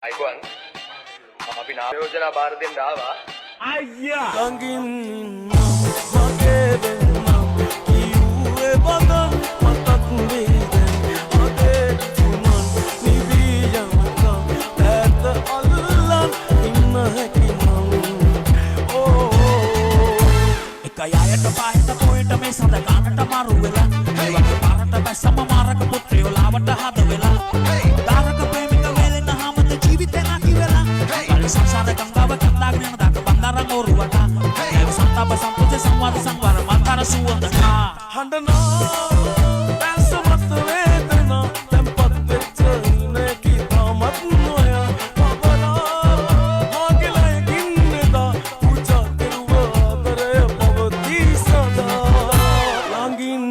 අයිබෝන් අපි නායෝජනා බාර දෙන්න ආවා අයියා ළඟින් මගේ වෙන්නම් කිව්වේ බඳන් මතක් වේද අදේ තුමන් නිවි යනකම් ඇත අල්ලන් ඉන්න හැකිනම් ඕ එකයයට පහට පොයට මේ සඳ ගන්නට මරු වෙලා මේ වගේ පාරට බැස්සම මාරක පුත්‍රයෝ ලාවට හද වෙලා තාරක ප්‍රේමික වේලෙන හැමත ජීවිතේ නැති වෙලා සංසාර ගංගාව කන්දාගෙන යන දාක බන්දාරන් ඕරුවට ඒ සන්තාප සම්පූර්ණ සංවාද සංවර මන්තර සුවඳනා හඬනා දැසමත් වේදනා tempat වෙච්ච ඉන්නේ කිතාමත් නොයා පවනා මාගලයි ගින්නේදා පුජා කෙරුවා ආදරය පවති සදා ළඟින්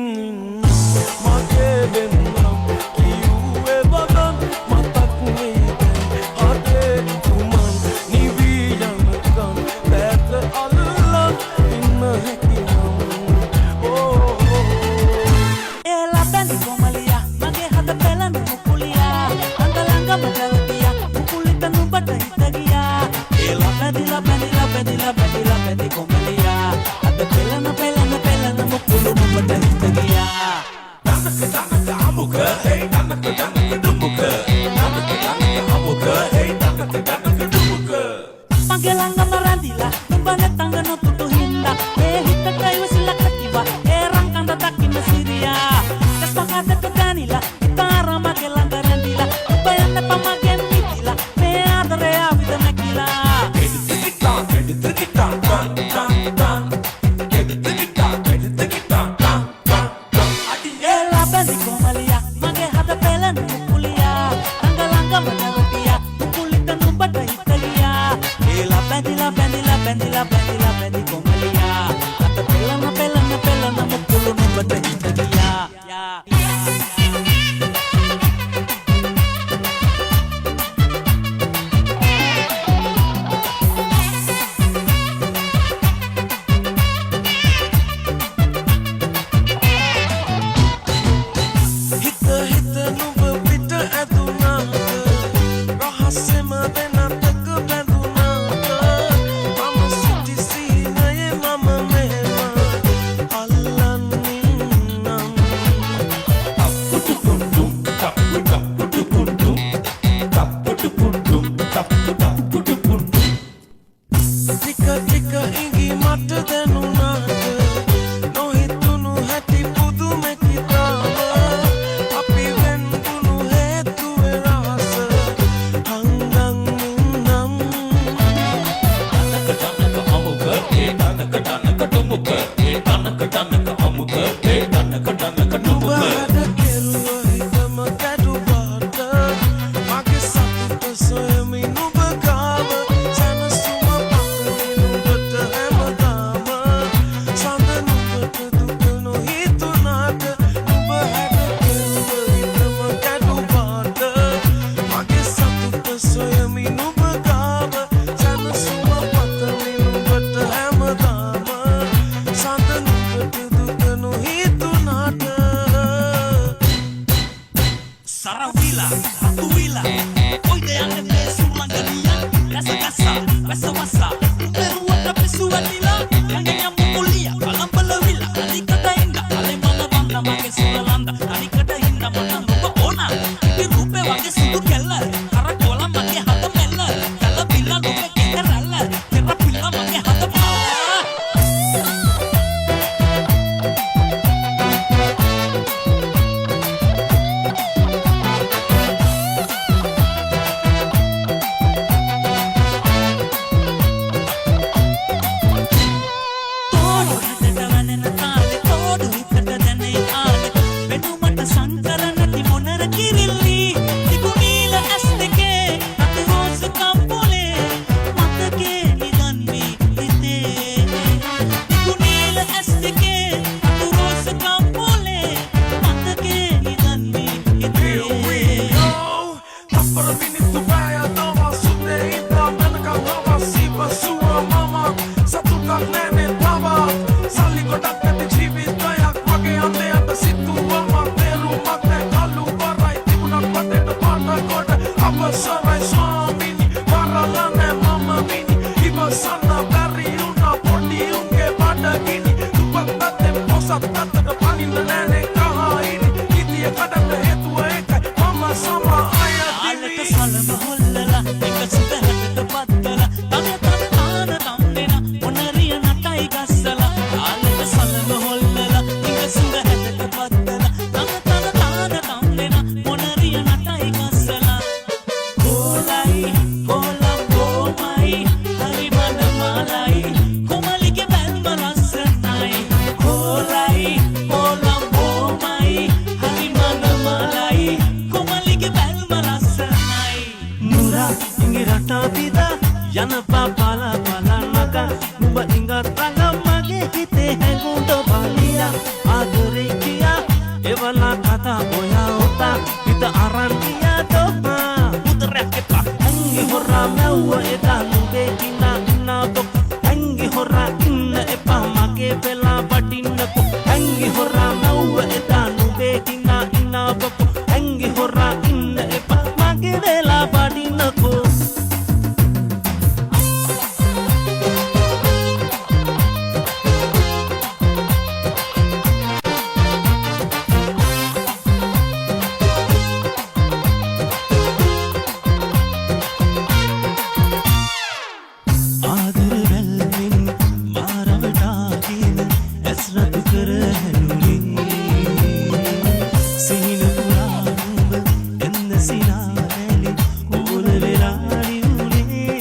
මගේ වෙන්නම් කිව්වේ බදන් මතක් වේද අදේ තුමන් නිවි යනකම් දැත අල්ලන් ඉන්න හැකිනම් ඕ එලා බැඳි කොමලියා මගේ හද පෙළන මුකුලියා අඟලංගම ගලතියා මුකුලිට නුඹට හිත ගියා එලා බැඳි කොමලියා අද පෙළන මුකුළු නුඹට හිත ගියා දන්නක අමුක හේ දන්නක දුමුක දන්නක අමුක හේ දන්නක දුමුක මගේ ළඟම රැඳිලා නුඹ නැතංග නොතුටු හින්දා ඒ හිතට ඉවසිලා කටිවා ඒ රංකඳ දකින්න සිරියා කස්පහතට ගානිලා ඉතාර මගේ ළඟ රැඳිලා නුඹ යන්න පමගෙන් මිදිලා මේ ආදරය ආවිද නැකිලා එලා බැඳි කොමලියා මගේ හද පෙළන මුකුලියා අඟලංගම ගලතියා මුකුලිට නුඹට හිත ගියා එලා බැඳි කොමලියා අත පෙළන මුකුළු නුඹට හිත ගියා හිත නුඹ පිට ඇදුනාද රහස්සෙම දෙනතක බැඳුනාද මම සිටි සීනයේ මම මෙහෙම අල්ලන් ඉන්නම් ටික ඉඟි මට දැනුනාද නොහිතුණු හැටි පුදුමෙක් හිතාම අපි වෙන්දුණු හේතුවේ රහස හංගන් ඉන්නම් නුඹ හද කෙරුව හිතම කැඩුවාට මගේ සතුට සොයමින් නුඹ සත්තට පනින්න නෑනේ කහයිනි ඉතිය කඩන්න හේතුව ඒකයි මම සම ආලක සලම හොල්ලලා එක සුදහටට පත්තලා තම තන තම් දෙන මොනරිය නටයි ගස්සලා ආලක සලම හොල්ලලා එක සුදහටට පත්තලා තම තම් දෙන මොනරිය නටයි ගස්සලා කොලයි කොලම්බෝමයි හරි මනමාලයි කොමලිගේ බැල්ම ලස්සනයි කොලයි කොලම්බෝමයි හරි මනමාලයි කොමලිගේ බැල්ම ලස්සනයි නුරා ඉංගි රටා පිදා යන පාපාලා බලන්නක නුඹ ඉංගත් රඟ මගේ හිතේ හැඟුම්ද බාලියා ආදරේ කියා එවලා කතා ඔයා උතා හිත අරන් ගියා තෝමා උදරයක් එපා ඇඟි හොරා මැව්ව එදා නුඹේ කිනා ඉන්නාකො ඇඟි හොරා ඉන්න එපා මගේ වෙලා වටින්නකො ඇඟි හොරා මැව්ව එදා නුඹේ කිනා ඉන්නාකො ඇඟි හොරා ඉන්න එපා මගේ වෙලා වටින්නකො ආදර වැල්මින් මාරවටාගෙන ඇස් රතු කර හැනුනේ සිහින පුරා නුඹ එන්න සිනාලි කුල වෙලාඩි උනේ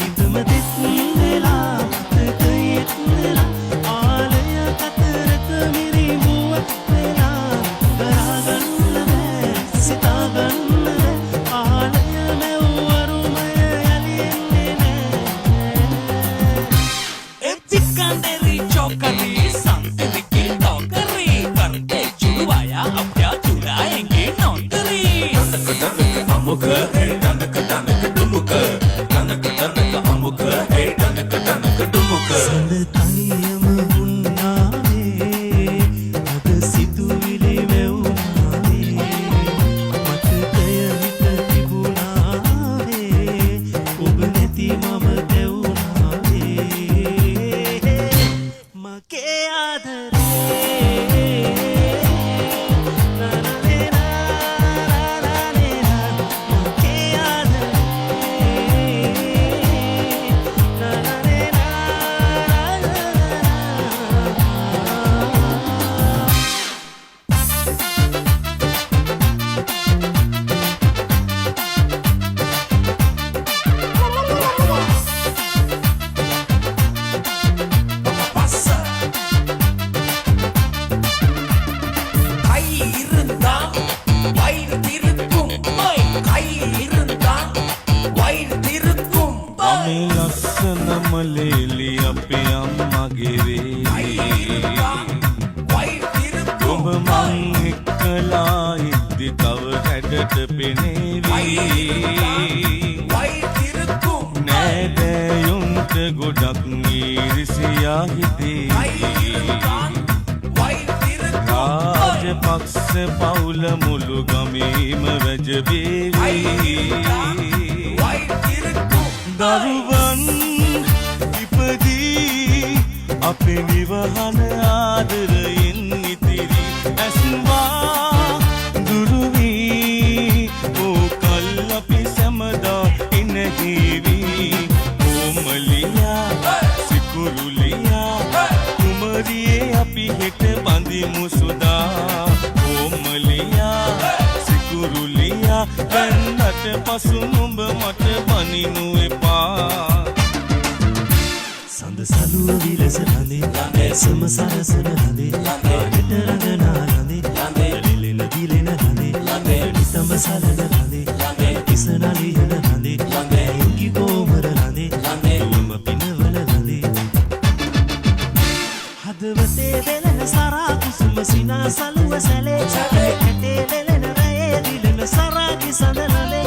ඉදම දෙත් වෙලා තකයෙත් වෙලා ආලය කතරක මිරිමුවක් වෙලා දරාගන්න බෑ සිතාගන්න ආලය මෙව්වරුමය යලින්නේ Cikanderi chokari santeri ke tokari karke chulwaya apya churayenge notari danaka amuka hey danaka dumuka danaka amuka hey danaka dumuka sandayam hunnaave ad situvili mevunave matakaya hita tibunave ob neti mama devunave මගේ ආදරේ මගේ මේ ලස්සනම ලේලි අපේ අම්මගේ වේ ඔබ මං එක්කලා ඉද්දි තව හැඩට පෙනේවි නෑදෑයුන්ට ගොඩක් ඊරිසියා හිතේ රාජපක්ෂ පවුල මුළු ගමේම වැජබේවි දරුවන් ඉපදී අපේ නිවහන ආදරයෙන් ඉතිරි ඇස්වා දුරුවී ඕකල් අපි සැමදා ඉනහිවි ඕමලියා සිකුරුලියා කුමරියේ අපි හෙට බඳිමු සුදා ඕමලියා සිකුරුලියා දැන්නට පසු නුඹ මට බනිනු එපා සඳ සලුව විලස රඳේ සම සරසන රඳේ හෙට රඟනා රඳේ ලිලෙන දිලෙන රඳේ නිතම සලන රඳේ කිසන ලියන රඳේ යුකි කොමර රඳේ දුවම පිනවල රඳේ හදවතේ වෙලෙන සරා කුසුම සිනා සලුව සැලේ හැටේ වෙලෙන රයේ දිලෙන සරා කිසඳනලේ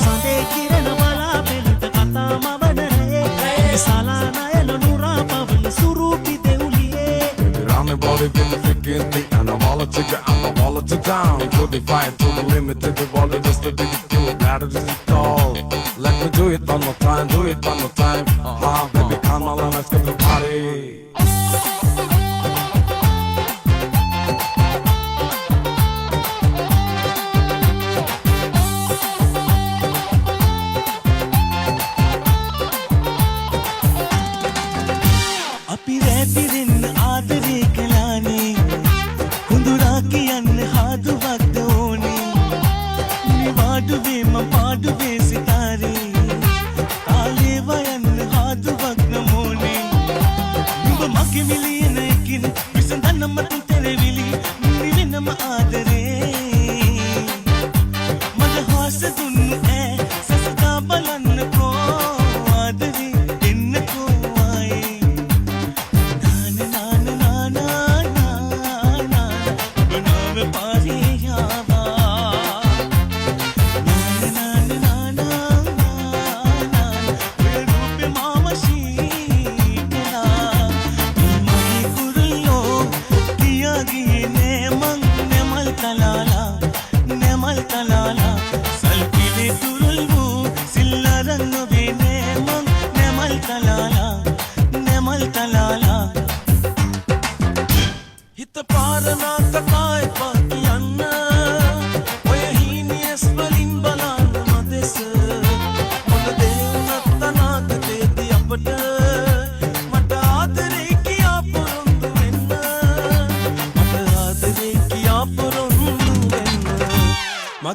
සඳේ කිරණ බලා පෙළට කතා මවන රයේ සලා නයන නුරා පවන සුරූපි දෙවුලියේ I'm about to get the freaking thing and I'm all to get I'm all to down to the fight to the limit to the ball just to get you better than it all let me do it one more time baby come on let's get the party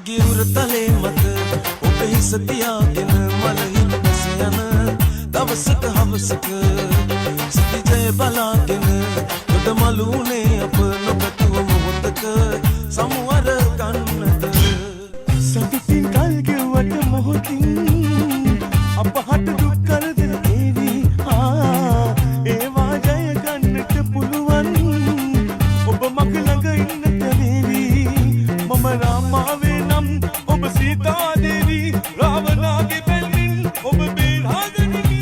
මගේ උරතලේ මත ඔබ හිස තියාගෙන මල හිත බැස යන දවසක හවසක සිටිජය බලාගෙන ගොඩ මලුනේ අප නොකතුව මොහොතක සමුවර ගන්නද සතුටින් කල් ගෙව්වට මොහොතින් අපහට දුක් කරදර ඒවි ඒවා ජය ගන්නට පුළුවන් ඔබ මග ළඟ ඉන්නට වේවි මම රාමාවේ නම් ඔබ සීතා දේවී රාවණාගේ පැල්මින් ඔබ බේරාගනිමි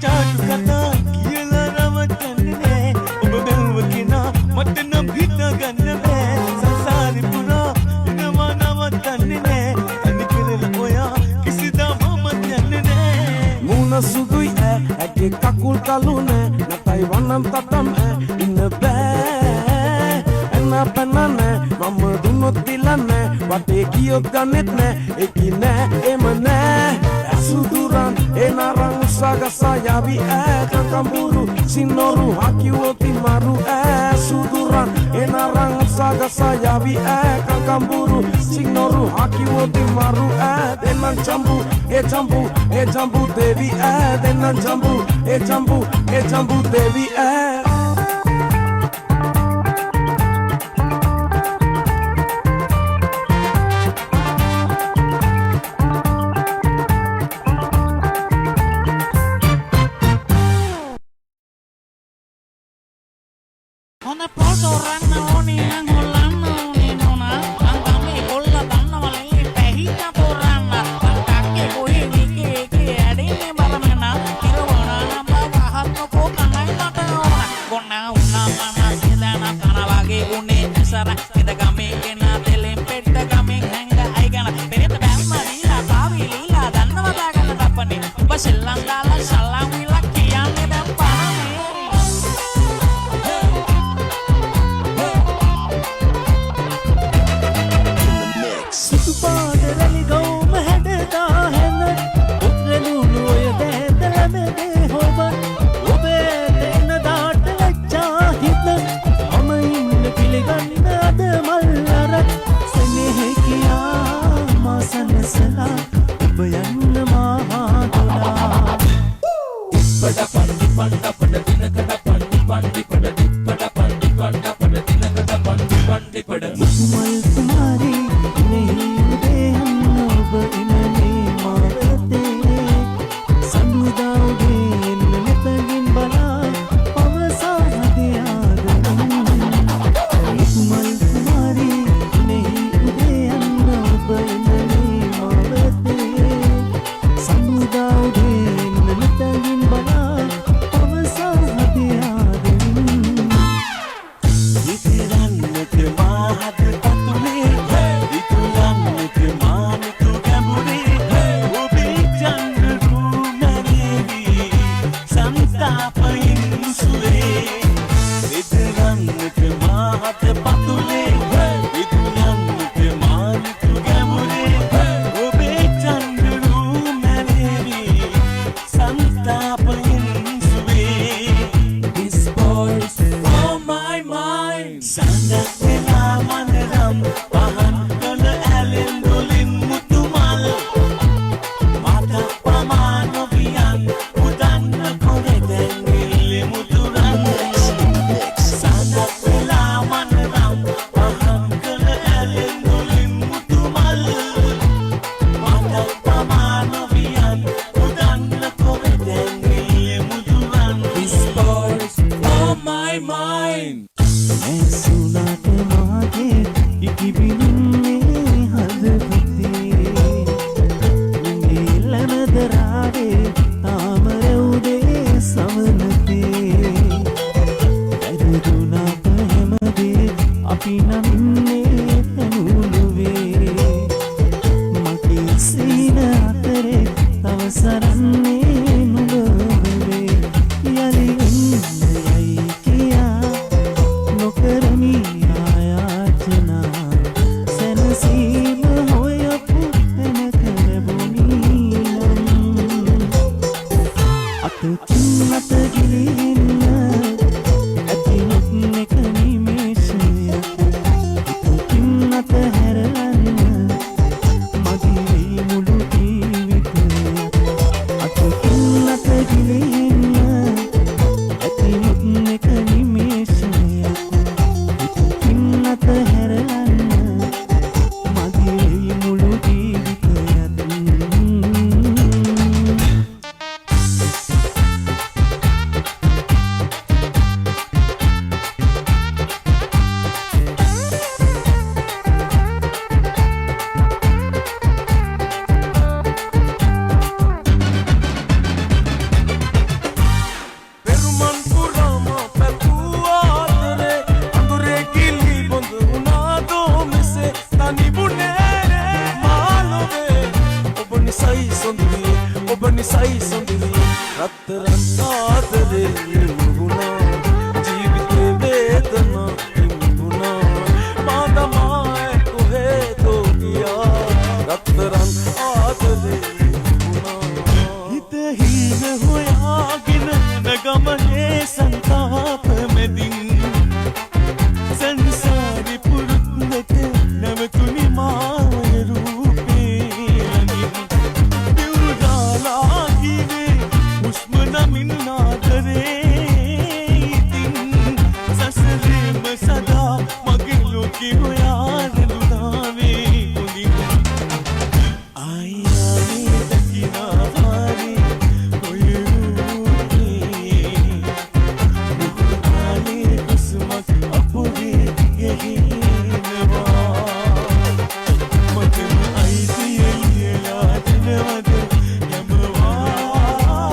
ජාතු කතා කියලා රවටන්නේ නෑ ඔබ බැලුව කෙනා මට නම් හිතාගන්න බෑ සංසාරේ පුරා ඉනවා නවත්තන්නේ නෑ අනි පෙරල ඔයා කිසිදා මම යන්නේ නෑ මුණ සුදුයි ඇගේ කකුල් කළු නෑ නැතයි වන්නම් තටම් ඉන්න බෑ එන්න පැන්න නෑ මම දුන්නොත් දිලන්නේ වටේ කියොත් ගන්නෙත් නෑ ඒකි නෑ එම නෑ ඇසුදුරන් එනරං උසගසා යවි කංකම්බුරු සින්නොරු හකිවොති මරු ඇසුදුරන් එනරං උසගසා යවි කංකම්බුරු සින්නොරු හකිවොති මරු දෙන්නන් චම්බු ඒ චම්බු දෙවි දෙන්නන් චම්බු ඒ චම්බු දෙවි Hona poso ranna oni nang holanna oni nona angame kolla dannawale pehita poranna takke koi nike eke adine baramena kirwana namba wahatno ko kanai mata ona konna unna mana sedana kana wage une sara eda game kena telen petta game hanga aigana pereta bamma dila tavi lila dannawa dagana tappane oba sellangala sallam wila kiyanne dan parane පාදරලි ගෞම හැඩදා හැන උත්‍රලුණු ඔය බෑදලමෙදේ හොබ ඔබේ දෙන්න දාට ලච්චා හිත මම ඉන්න පිළිගන්න අද මල්ලර සෙනෙහෙ කියා මා සනසලා ඔබ යන්න මහා දොලා පඩ පණ්ඩි පණ්ඩ පඩ දිනකඩ පණ්ඩි පණ්ඩි පඩ දිප්පඩ පණ්ඩි පණ්ඩ පඩ දිනකඩ පණ්ඩි පණ්ඩි පඩ මුකුමල් කුමාරී ඔබ නිසයි සොඳුරිය රත්තරන් ආදරේ මුහුණා ජීවිතේ වේදනා හිමුණා මා තමයි කොහෙදෝ ගියා රත්තරන් ආදරේ හිත හින හොයාගෙන නගමනේ සංතාප මෙදින් සංසාරේ පුරුද්දට නැවතුනි මාය රූපේ ළඟින් දිවුරාලා කිවේ හුස්ම නමින් ආදරේ ඉතින් සසරේම සදා මගේ ලෝකේ හොයාගෙන දුනාවේ හොඳින් ආයේ දකිනා වාරි ඔය රූපේ මුහුණාලේ කුසුමක් අපුගේ ගෙහිනවා මටම අයිතිය ලියලා දෙනවද යමවා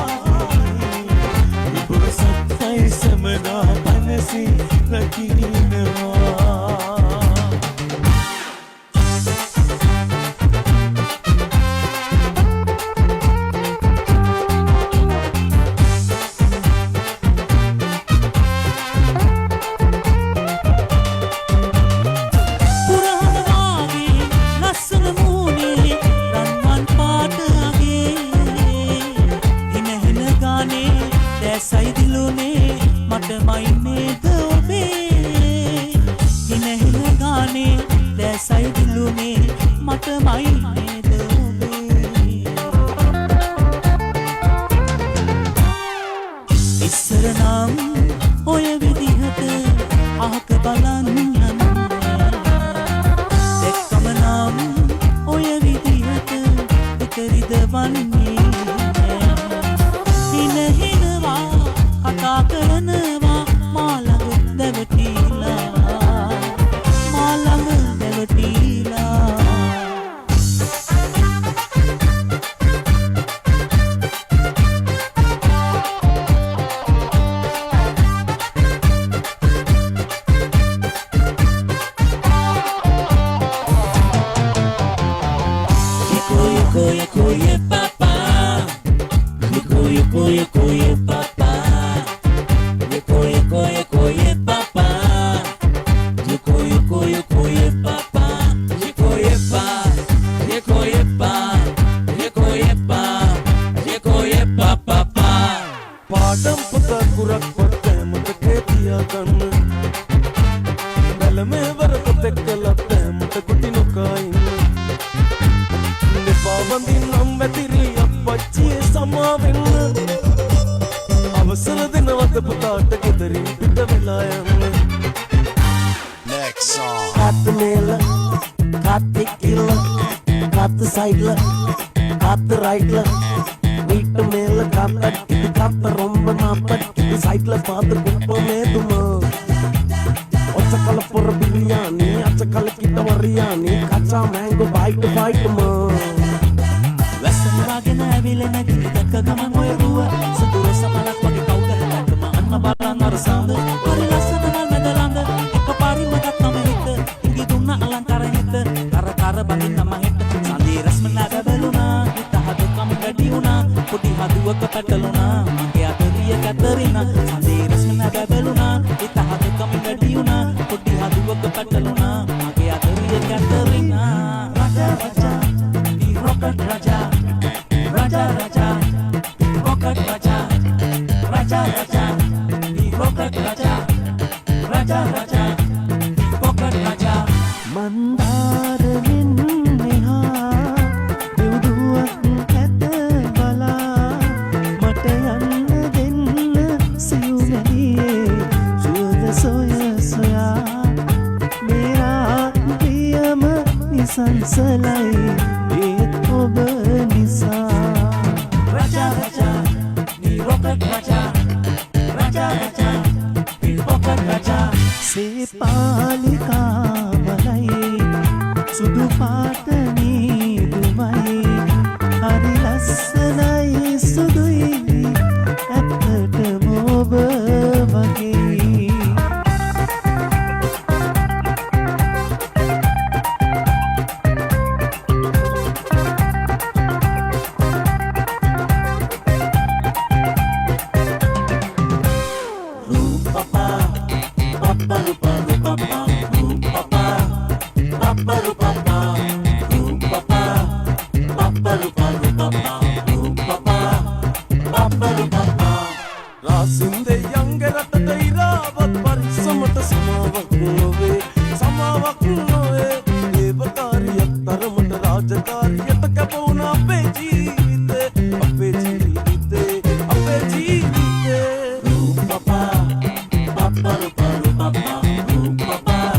ඔබ සත්‍යයි සමදා පනසි රකින්නවා පුරාණවාගේ ලස්සන මූණේ රන්වන් පාටගේ හින හින ගානේ දැසයි දිලුනේ මටමයි නේද ඔබේ හින හින ගානේ දැසයි දිලුනේ මටමයි නේද ඔබේ ඉස්සර නම් ඔය විදිහට අහක බලන් යන්නේ දැක්කම නම් ඔය විදිහට විතරිද වන්නේ හින හිනවා කතා කරනවා මා ළඟ දැවටිලා මා ළඟ දැවටිලා Koye papa koye papa koye papa koye papa koye papa පාඩම් පොත කුරක් පොතේ මුතකේ තියාගන්න බැලමේ වරකට කළත් මුත කුටි නොකා ඉන්න දෙපා වඳින් නම් වැතිරි අප්පච්චියේ සමා වෙන්න අවසර දෙනවද පුතාට ගෙදරින් පිට වෙලා යන්න Next song. காத்து மேல காத்து கீழ காத்து சைட்ல காத்து ரைட்ல வீட்டு மேல காத்தடிக்குது காத்த ரொம்ப நாத்தடிக்குது சைட்ல பார்த்து குப்பமேதுமா ஒச்சக்கல போற பிரியாணி அச்சக்கல கிட்ட வரியாணி கச்சா மேங்கோ பாய்ட்டு பாய்ட்டுமா වැස්සන වගෙන ඇවිලෙන ගිනි දැක්ක ගමන් ඔය රුව සතුර සමලක් වගේ කවුද හැටම අන්න බලන්න අර සඳ හරි ලස්සන මල් මැද ළඟ එකපාරින්ම ගත්තම හිත ඉඟි දුන්න අලංකාර හිත කර කර බඳින්න මම හිත සඳී රස්ම නග බැලුණා හිත හද කම ගැටි වුණා පොඩි හදුවක පැටලුණා මගේ අතරිය කැතරිනා සඳී රස්ම නග බැලුණා හිත හද කම ගැටි වුණා පොඩි හදුවක පැටලුණා මගේ අතරිය කැතරිනා රජා රජා Rocket Raja, Raja Raja, Rocket Raja, Raja Raja, Rocket Raja, Raja Raja, Rocket Raja. මන්දාරෙන් මෙහා දෙව්දුවක් ඇත බලා මට යන්න දෙන්න සිවුමැදියේ සුවඳ සොය සොයා මේරා ප්‍රියම නිසංසලයි ඒත් ඔබ රාසින්දේ යංගේ රටට ඉරාවත් පරිස්සමට සමාවක් නොවේ සමාවක් නොවේ දේවකාරියක් තරමට රාජකාරියට කැප වුණ අපේ ජීවිතේ අපේ ජීවිතේ අපේ ජීවිතේ රූපපා පප්පරු පප්පා රූපපා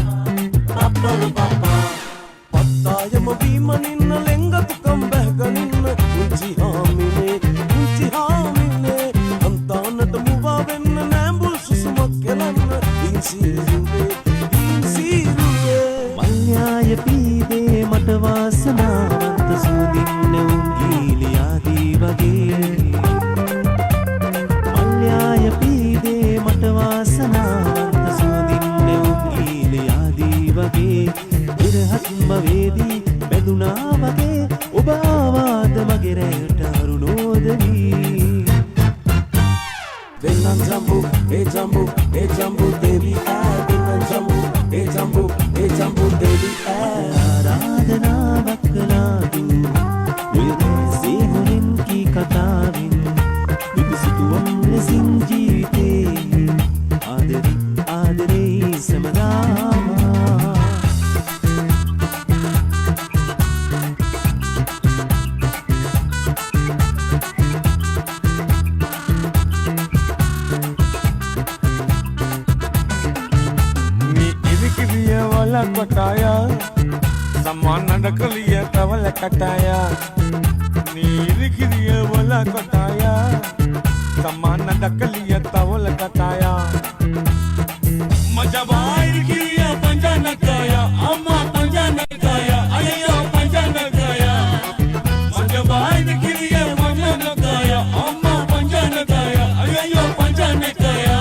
පප්පරු පප්පා පත්තායම වීමනින්න ලෙංගතුකම් බැහගනින්න උංචි හාමිනේ අන්තානට මුවා වෙන්න නෑඹුල් සුසුමක් කෙලන්න ඉන්සීරුවේ මල්යාය පීදේ මට වාසනාවන්ත සූදින්න උන් ඊලියාදී වගේ මල්යාය පීදේ මට වාසනාවන්ත සූදින්න උන් ඊලියාදී වගේ ඉරහත්ම වේදී බැඳුනා වගේ ඔබ ආවාද මගේ රැයට අරුණෝදනී Denan jambu, devi ah. Denan jambu, devi ah. ආරාධනාවක් කළාදු ඔයදී හොරෙන් කී කතාවින් විදුසිතුවම් ලෙසින් ජීවිතේ ආදරේ සමදාම Kotaya Saman nadakaliya tawala kataya Nirikiriya wala kotaya Saman nadakaliya tawala kataya Majabai kiriya panjana kaya Amma panjana kaya Ayya panjana kaya Majabai kiriya panjana kaya Amma panjana kaya Ayya panjana kaya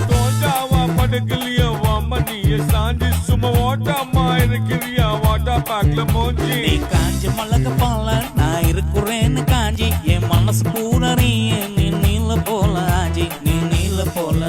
Tojawa padagaliya wamaniya sanji Water mine kiriya water pakla monji நீ காஞ்சி மலக பால நான் இருக்குறேன்னு காஞ்சி என் மனசு பூரறிய நீ நீல போல ஆஞ்சி நீ நீல போல